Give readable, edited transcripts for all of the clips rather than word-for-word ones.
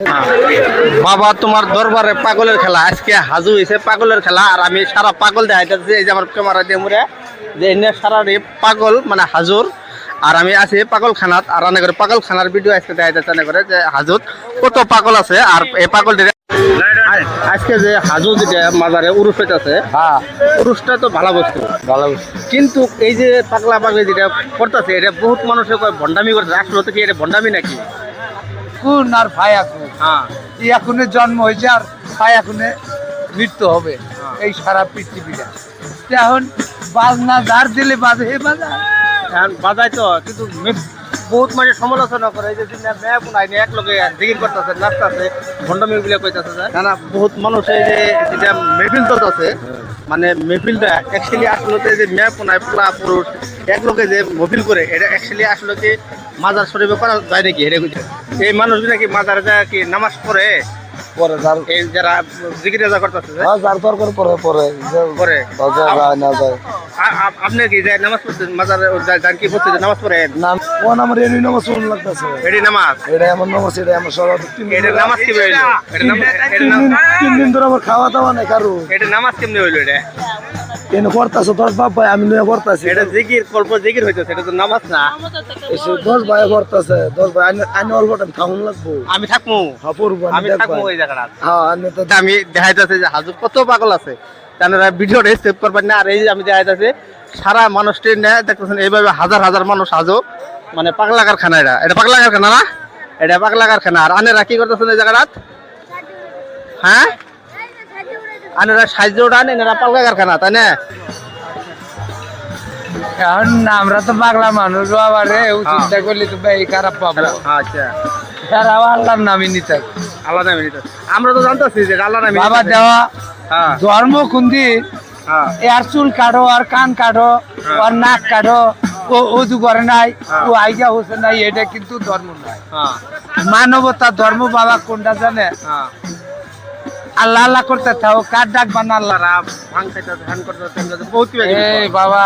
বাবা তোমার দরবারে পাগলের খেলা আজকে হাজু হয়েছে পাগলের খেলা আর আমি সারা পাগল দেখাইতেছি এই যে আমার ক্যামেরা দিয়ে মুড়ে যে এনে সারা পাগল মানে হাজুর আর আমি আছি পাগল খানাত আর রান্না করে পাগল খানার ভিডিও আজকে দেখাইতেছে রান্না করে যে হাজুত কত পাগল আছে আর এই পাগল আজকে যে হাজু যেটা মাজারে উরুস হইতেছে উরুসটা তো ভালো বস্তু কিন্তু এই যে পাগলা পাগলি যেটা করতেছে এটা বহুত মানুষের ভণ্ডামি করতেছে আসলে তো কি এটা ভণ্ডামি নাকি কোন আর ফায়াকুন ইয়াকুনের জন্ম হয়েছে আর ফায়াকুনে মৃত্যু হবে এই সারা পৃথিবীটা এখন বাজনা যার দিলে বাজে হে বাজায় এখন বাজায় তো কিন্তু বহুত মানে সমালোচনা করে এই যে মেয়ে পুনাই নিয়ে এক লোকে জিকির করতেছে নাচতেছে ভণ্ডামি গুলো কইতেছে না বহুত মানুষ এই যে যেটা মেহফিল চলতেছে মানে মেহফিলটা অ্যাকচুয়ালি আসলে যে মেয়ে পুনায় পোলা পুরুষ এক লোকে যে মহফিল করে এটা অ্যাকচুয়ালি আসলে কি মাজার শরীফে করা যায় নাকি এটা এই মানুষগুলো কি মাজারে যায় কি নামাজ পড়ে পরে এই যারা জিকির রাজা করতেছে যার দরকার পরে পরে পরে যায় না যায় আপনি কি যায় নামাজ পড়ছেন মাজারে যান কি পড়ছে নামাজ পড়েন নাম কোন আমার এরি নামাজ শুন লাগতেছে এডি নামাজ এটা এমন নামাজ এটা আমার সব এটা নামাজ কি হইলো এটা তিন দিন ধরে আমার খাওয়া দাওয়া নাই কারো এটা নামাজ কেমনে হইলো এটা কেন করতেছে 10 বাপ ভাই আমি নিয়ে করতেছি এটা জিকির কল্প জিকির হইতেছে এটা তো নামাজ না এসে 10 ভাই করতেছে 10 ভাই আমি অল্প টাইম থাকুন লাগবো আমি থাকবো হ্যাঁ পড়বো আমি থাকবো এই জায়গাটা হ্যাঁ আমি তো আমি দেখাইতেছে যে হাজুর কত পাগল আছে তারা ভিডিওটা সেভ করবেন না আর এই যে আমি দেখাইতেছে সারা মানুষটি নেয় দেখতেছেন এইভাবে হাজার হাজার মানুষ হাজো মানে পাগলা কারখানা এটা পাগলা কারখানা না এটা পাগলা কারখানা আর আনেরা কি করতেছেন এই জায়গাটা হ্যাঁ আনেরা সাহায্য উঠান এনারা পাগলা কারখানা তাই না এখন আমরা তো পাগলা মানুষ বাবা রে চিন্তা করলে তো ভাই খারাপ পাবো আচ্ছা তারা আল্লাহর নামে নিতে আল্লাহ নামে নিতে আমরা তো জানতেছি যে আল্লাহ নামে বাবা দেওয়া হ্যাঁ ধর্ম খুন্দি এর চুল কাটো আর কান কাটো আর নাক কাটো ও উজু করে নাই ও আইগা হচ্ছে নাই এটা কিন্তু ধর্ম নয় মানবতা ধর্ম বাবা কোনটা জানে আল্লাহ আল্লাহ করতে থাকো কার ডাক বানা আল্লাহ ভাঙ খাইতে ধান করতে বহুত এই বাবা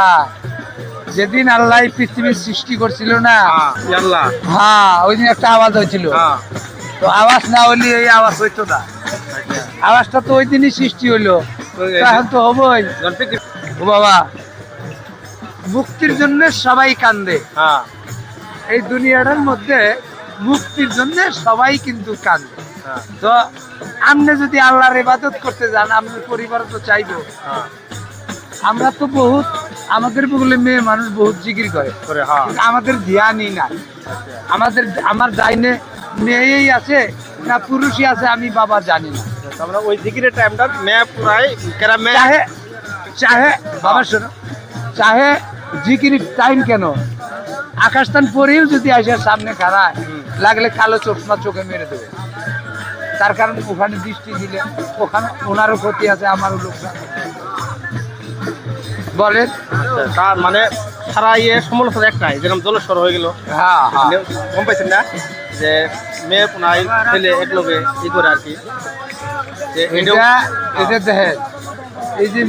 যেদিন আল্লাহ পৃথিবীর সৃষ্টি করছিল না আল্লাহ হ্যাঁ ওই দিন একটা আওয়াজ হয়েছিল তো আওয়াজ না হলে এই আওয়াজ হইতো না আওয়াজটা তো ওই দিনই সৃষ্টি হইলো এখন তো হবই ও বাবা মুক্তির জন্য সবাই কান্দে এই দুনিয়াটার মধ্যে মুক্তির জন্য সবাই কিন্তু কান্দে তো আপনি যদি আল্লাহর ইবাদত করতে যান আপনার পরিবার তো চাইবো আমরা তো বহুত আমাদের বগলে মেয়ে মানুষ বহুত জিকির করে আমাদের ধ্যানই নাই আমার ডাইনে মেয়েই আছে না পুরুষই আছে আমি বাবা জানি না আমরা ওই জিকিরের টাইমটা মেয়ে পুরাই কেরা মেয়ে চাহে বাবা শোনো চাহে জিকির টাইম কেন আকাশস্থান পরেও যদি আসে সামনে খাড়ায় লাগলে কালো চশমা চোখে মেরে দেবে তার কারণ ওখানে দৃষ্টি দিলে ওখানে ওনারও ক্ষতি আছে আমারও লোকসান বলেন তার মানে সারা সমালোচনা একটাই যেরকম জলস্বর হয়ে গেল গম পাইছেন না যে মেয়ে পুনাই ছেলে এক লোকে ই করে আর কি এটা দেখেন এই যে